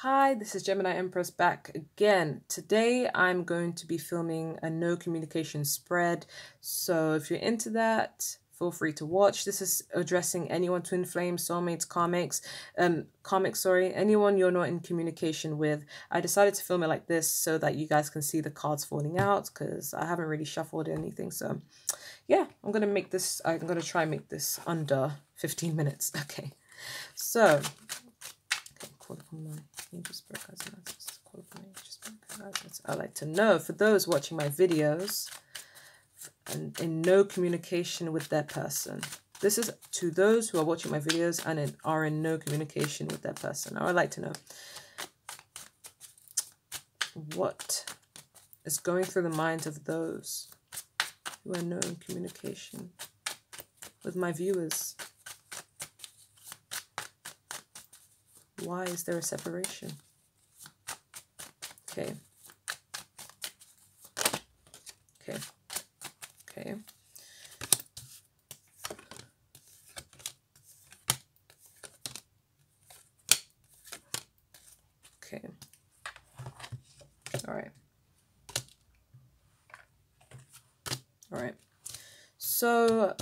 Hi, this is Gemini Empress back again. Today I'm going to be filming a no communication spread. So if you're into that, feel free to watch. This is addressing anyone, twin flames, soulmates, anyone you're not in communication with. I decided to film it like this so that you guys can see the cards falling out because I haven't really shuffled anything. So yeah, I'm going to try and make this under 15 minutes. Okay. So I like to know, for those watching my videos and in no communication with their person. This is to those who are watching my videos and are in no communication with their person. I would like to know what is going through the minds of those who are no in communication with my viewers. Why is there a separation? Okay. Okay. Okay. Okay. All right. All right. So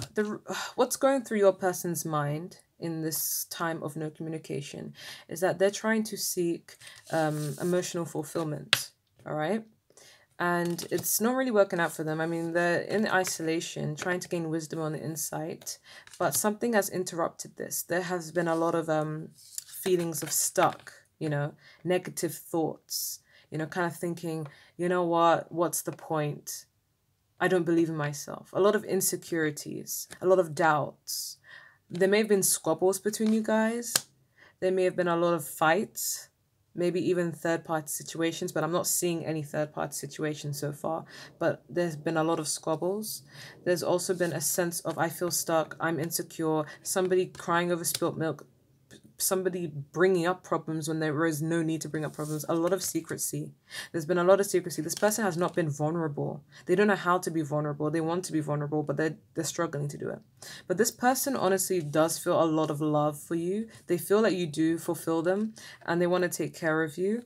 what's going through your person's mind in this time of no communication is that they're trying to seek emotional fulfillment, all right? And it's not really working out for them. I mean, they're in isolation, trying to gain wisdom on the insight, but something has interrupted this. There has been a lot of feelings of stuck, negative thoughts, kind of thinking, what's the point? I don't believe in myself. A lot of insecurities, a lot of doubts. There may have been squabbles between you guys. There may have been a lot of fights, maybe even third-party situations, but I'm not seeing any third-party situations so far. But there's been a lot of squabbles. There's also been a sense of, I feel stuck, I'm insecure, somebody crying over spilt milk, somebody bringing up problems when there is no need to bring up problems. A lot of secrecy. There's been a lot of secrecy. This person has not been vulnerable. They don't know how to be vulnerable. They want to be vulnerable, but they're struggling to do it. But this person honestly does feel a lot of love for you. They feel that you do fulfill them and they want to take care of you.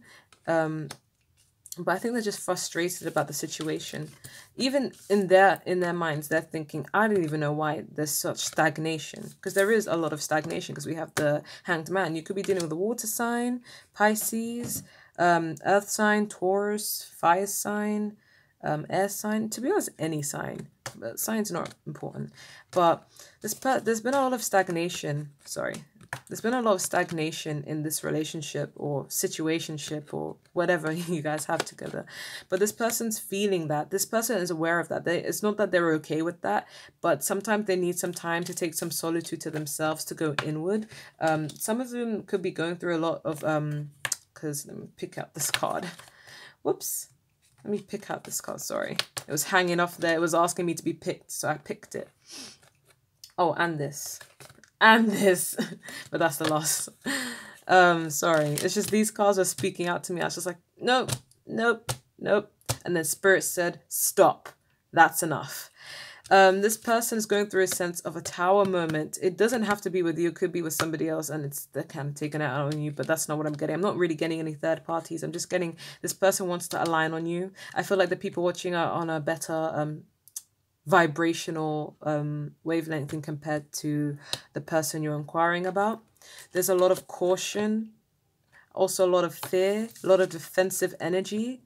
But I think they're just frustrated about the situation. Even in their minds, they're thinking, I don't even know why there's such stagnation. Because there is a lot of stagnation because we have the Hanged Man. You could be dealing with a water sign, Pisces, earth sign, Taurus, fire sign, air sign. To be honest, any sign. But sign's not important. But there's been a lot of stagnation. Sorry. There's been a lot of stagnation in this relationship or situationship or whatever you guys have together. But this person's feeling that. This person is aware of that. It's not that they're okay with that, but sometimes they need some time to take some solitude to themselves to go inward. Some of them could be going through a lot of, because let me pick out this card. Whoops. Let me pick out this card. Sorry. It was hanging off there. It was asking me to be picked, so I picked it. Oh, and this. And this, but that's the loss. Sorry, it's just these cards are speaking out to me. I was just like, nope, nope, nope. And then Spirit said, stop. That's enough. This person is going through a sense of a tower moment. It doesn't have to be with you. It could be with somebody else and they're kind of taking it out on you, but that's not what I'm getting. I'm not really getting any third parties. I'm just getting this person wants to align on you. I feel like the people watching are on a better vibrational wavelength compared to the person you're inquiring about. There's a lot of caution, also a lot of fear, a lot of defensive energy.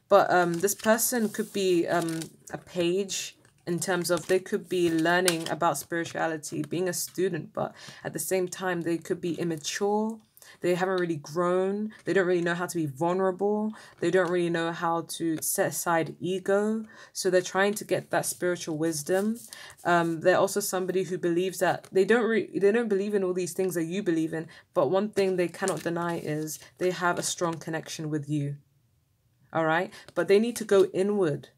But this person could be a page in terms of they could be learning about spirituality, being a student, but at the same time they could be immature. They haven't really grown. They don't really know how to be vulnerable. They don't really know how to set aside ego. So they're trying to get that spiritual wisdom. They're also somebody who believes that they don't believe in all these things that you believe in. But one thing they cannot deny is they have a strong connection with you. All right. But they need to go inward.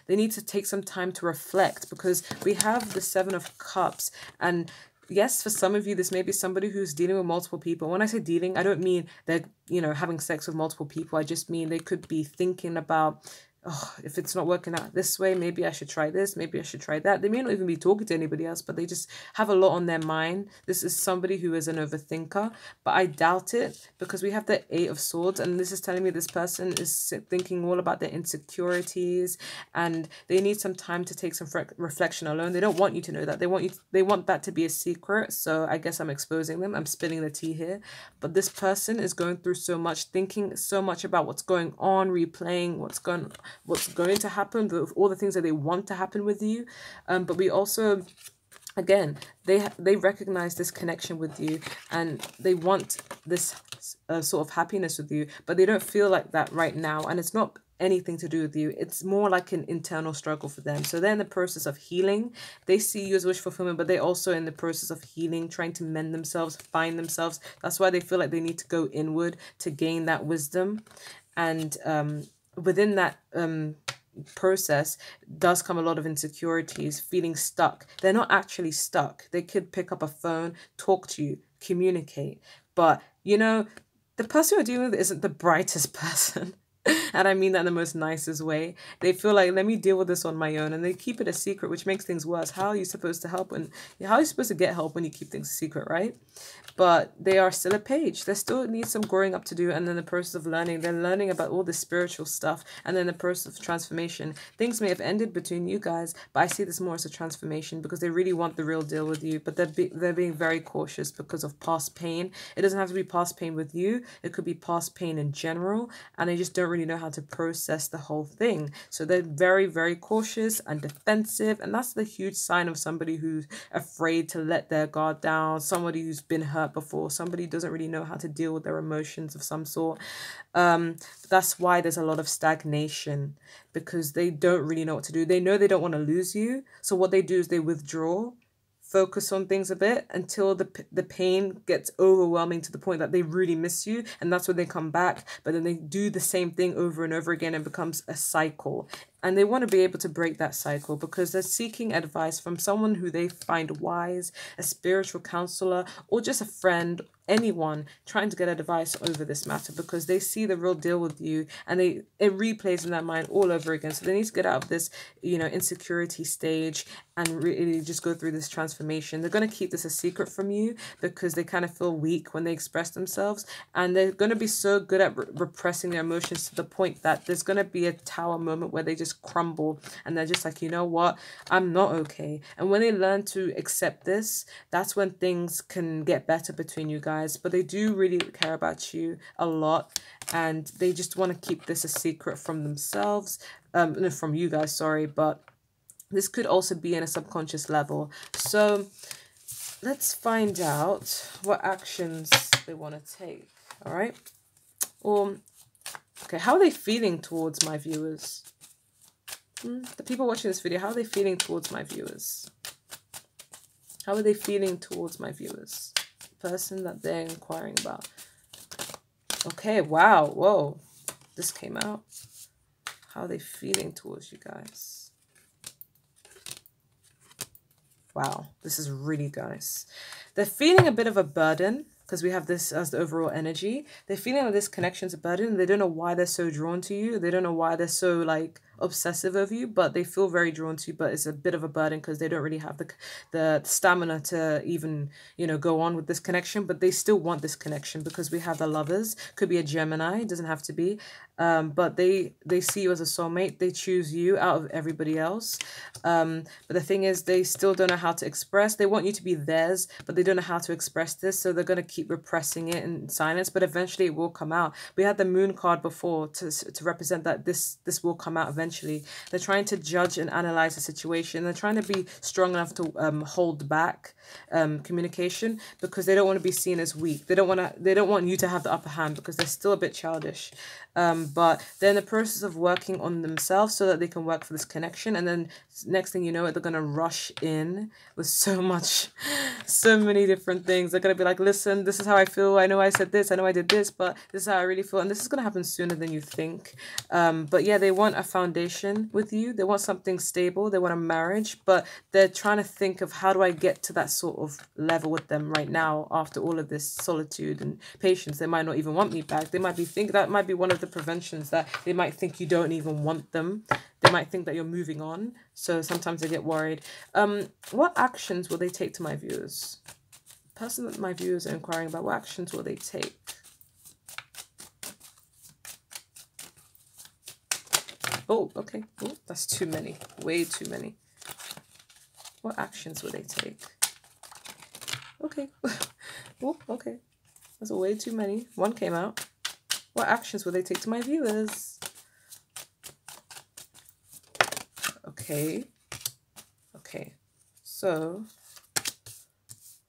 They need to take some time to reflect because we have the Seven of Cups and yes, for some of you, this may be somebody who's dealing with multiple people. When I say dealing, I don't mean they're, having sex with multiple people. I just mean they could be thinking about oh, if it's not working out this way, maybe I should try this, maybe I should try that. They may not even be talking to anybody else, but they just have a lot on their mind. This is somebody who is an overthinker, but I doubt it, because we have the Eight of Swords, and this is telling me this person is thinking all about their insecurities, and they need some time to take some reflection alone. They don't want you to know that. They want that to be a secret. So I guess I'm exposing them. I'm spilling the tea here. But this person is going through so much, thinking so much about what's going on, replaying what's going to happen, all the things that they want to happen with you. But we also, again, they recognize this connection with you, and they want this sort of happiness with you, but they don't feel like that right now. And it's not anything to do with you. It's more like an internal struggle for them. So they're in the process of healing. They see you as wish fulfillment, but they're also in the process of healing, trying to mend themselves, find themselves. That's why they feel like they need to go inward to gain that wisdom. And within that process does come a lot of insecurities, feeling stuck. They're not actually stuck. They could pick up a phone, talk to you, communicate. But, you know, the person you're dealing with isn't the brightest person. And I mean that in the most nicest way. They feel like, let me deal with this on my own, and they keep it a secret, which makes things worse. How are you supposed to help, and how are you supposed to get help when you keep things a secret, right? But they are still a page. They still need some growing up to do, and then the process of learning. They're learning about all the spiritual stuff, and then the process of transformation. Things may have ended between you guys, but I see this more as a transformation, because they really want the real deal with you, but they're being very cautious because of past pain. It doesn't have to be past pain with you. It could be past pain in general, and they just don't really know how to process the whole thing. So they're very, very cautious and defensive, and that's the huge sign of somebody who's afraid to let their guard down, somebody who's been hurt before, somebody who doesn't really know how to deal with their emotions of some sort. That's why there's a lot of stagnation, because they don't really know what to do. They know they don't want to lose you, so what they do is they withdraw, focus on things a bit until the pain gets overwhelming to the point that they really miss you, and that's when they come back. But then they do the same thing over and over again, and becomes a cycle. And they want to be able to break that cycle, because they're seeking advice from someone who they find wise, a spiritual counselor, or just a friend, anyone trying to get advice over this matter, because they see the real deal with you, and it replays in their mind all over again. So they need to get out of this, you know, insecurity stage and really just go through this transformation. They're going to keep this a secret from you, because they kind of feel weak when they express themselves, and they're going to be so good at repressing their emotions to the point that there's going to be a tower moment where they just crumble, and they're just like, you know what, I'm not okay. And when they learn to accept this, that's when things can get better between you guys. But they do really care about you a lot, and they just want to keep this a secret from themselves, no, from you guys, sorry. But this could also be in a subconscious level. So let's find out what actions they want to take. All right. Okay, how are they feeling towards my viewers? The people watching this video, how are they feeling towards my viewers? How are they feeling towards my viewers? The person that they're inquiring about. Okay, wow, whoa. This came out. How are they feeling towards you guys? Wow, this is really nice. They're feeling a bit of a burden, because we have this as the overall energy. They're feeling like this connection's a burden. They don't know why they're so drawn to you. They don't know why they're so, like, obsessive of you, but they feel very drawn to you. But it's a bit of a burden, because they don't really have the stamina to even, you know, go on with this connection. But they still want this connection, because we have the Lovers. Could be a Gemini, doesn't have to be. But they see you as a soulmate. They choose you out of everybody else. But the thing is, they still don't know how to express. They want you to be theirs, but they don't know how to express this. So they're going to keep repressing it in silence, but eventually it will come out. We had the Moon card before to represent that this will come out eventually. They're trying to judge and analyze the situation. They're trying to be strong enough to hold back communication, because they don't want to be seen as weak. They don't want you to have the upper hand, because they're still a bit childish. But they're in the process of working on themselves so that they can work for this connection. And then next thing you know, they're going to rush in with so many different things. They're going to be like, listen, this is how I feel. I know I said this. I know I did this, but this is how I really feel. And this is going to happen sooner than you think. But yeah, they want a foundation foundation with you. They want something stable. They want a marriage, but they're trying to think of how do I get to that sort of level with them right now after all of this solitude and patience. They might not even want me back. They might be think that might be one of the preventions, that they might think you don't even want them. They might think that you're moving on. So sometimes they get worried. What actions will they take to my viewers? The person that my viewers are inquiring about, what actions will they take? Oh, okay. Oh, that's too many. Way too many. What actions will they take? Okay. Oh, okay. That's way too many. One came out. What actions will they take to my viewers? Okay. Okay. So,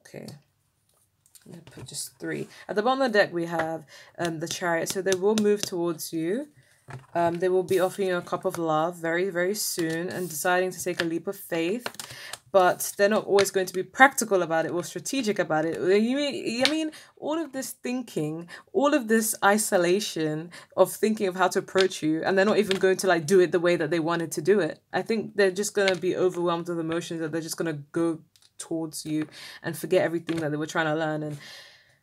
okay. I'm going to put just 3. At the bottom of the deck, we have the Chariot. So they will move towards you. They will be offering you a cup of love very, very soon and deciding to take a leap of faith. But they're not always going to be practical about it or strategic about it. I mean, all of this thinking, all of this isolation of thinking of how to approach you, and they're not even going to like do it the way that they wanted to do it. I think they're just going to be overwhelmed with emotions, that they're just going to go towards you and forget everything that they were trying to learn. And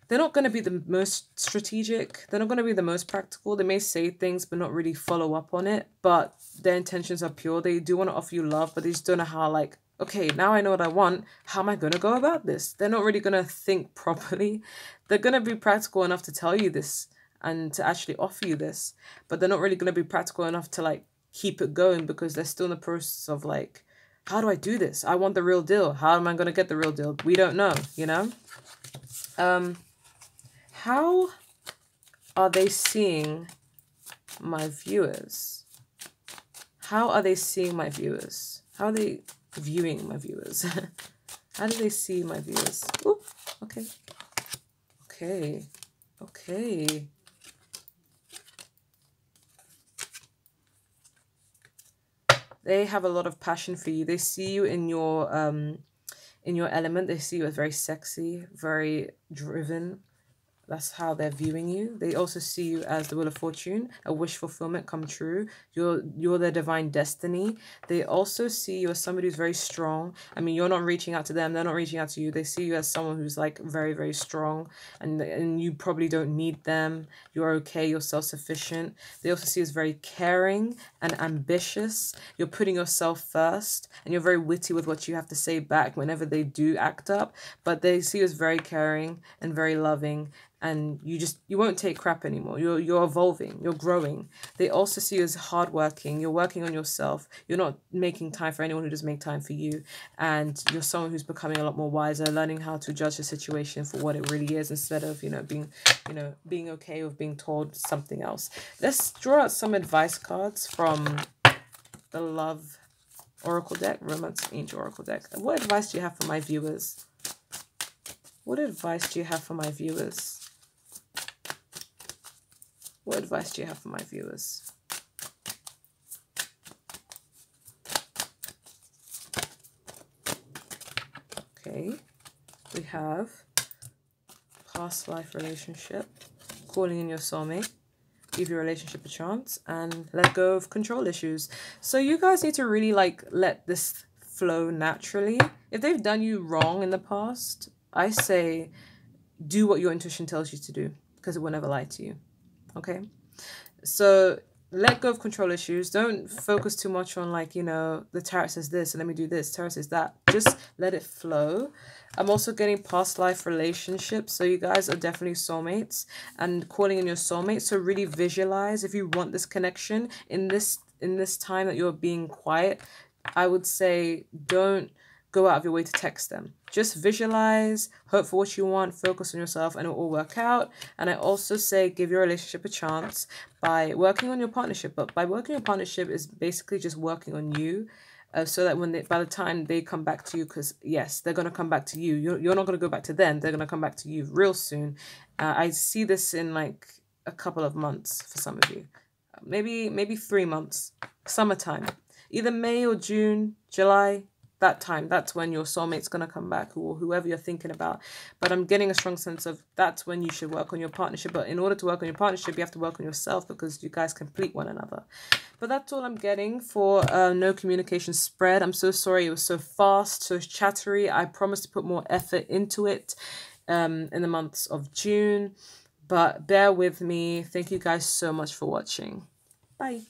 they're not going to be the most strategic. They're not going to be the most practical. They may say things but not really follow up on it. But their intentions are pure. They do want to offer you love, but they just don't know how, like, okay, now I know what I want. How am I going to go about this? They're not really going to think properly. They're going to be practical enough to tell you this and to actually offer you this. But they're not really going to be practical enough to, like, keep it going, because they're still in the process of, like, how do I do this? I want the real deal. How am I going to get the real deal? We don't know, you know? How are they seeing my viewers? How are they seeing my viewers? How are they viewing my viewers? How do they see my viewers? Ooh, okay. Okay. Okay. They have a lot of passion for you. They see you in your element. They see you as very sexy, very driven. That's how they're viewing you. They also see you as the Wheel of Fortune, a wish fulfillment come true. You're their divine destiny. They also see you as somebody who's very strong. I mean, you're not reaching out to them. They're not reaching out to you. They see you as someone who's like very, very strong, and you probably don't need them. You're okay. You're self-sufficient. They also see you as very caring and ambitious. You're putting yourself first, and you're very witty with what you have to say back whenever they do act up. But they see you as very caring and very loving. And you won't take crap anymore. You're evolving. You're growing. They also see you as hardworking. You're working on yourself. You're not making time for anyone who doesn't make time for you. And you're someone who's becoming a lot more wiser, learning how to judge the situation for what it really is, instead of, being okay with being told something else. Let's draw out some advice cards from the Love Oracle deck, Romance Angel Oracle deck. What advice do you have for my viewers? What advice do you have for my viewers? What advice do you have for my viewers? Okay, we have past life relationship, calling in your soulmate, give your relationship a chance, and let go of control issues. So you guys need to really let this flow naturally. If they've done you wrong in the past, I say do what your intuition tells you to do, because it will never lie to you. Okay, so let go of control issues. Don't focus too much on the tarot says this and let me do this, tarot says that. Just let it flow. I'm also getting past life relationships, so you guys are definitely soulmates and calling in your soulmate. So really visualize if you want this connection in this time that you're being quiet. I would say don't go out of your way to text them. Just visualize, hope for what you want, focus on yourself, and it will all work out. And I also say give your relationship a chance by working on your partnership. But by working on your partnership is basically just working on you, so that by the time they come back to you, because yes, they're going to come back to you. You're not going to go back to them. They're going to come back to you real soon. I see this in a couple of months for some of you. Maybe 3 months, summertime, either May or June, July. that time, that's when your soulmate's going to come back, or whoever you're thinking about. But I'm getting a strong sense of that's when you should work on your partnership. But in order to work on your partnership, you have to work on yourself, because you guys complete one another. But that's all I'm getting for no communication spread. I'm so sorry it was so fast, so chattery. I promise to put more effort into it in the months of June. But bear with me. Thank you guys so much for watching. Bye.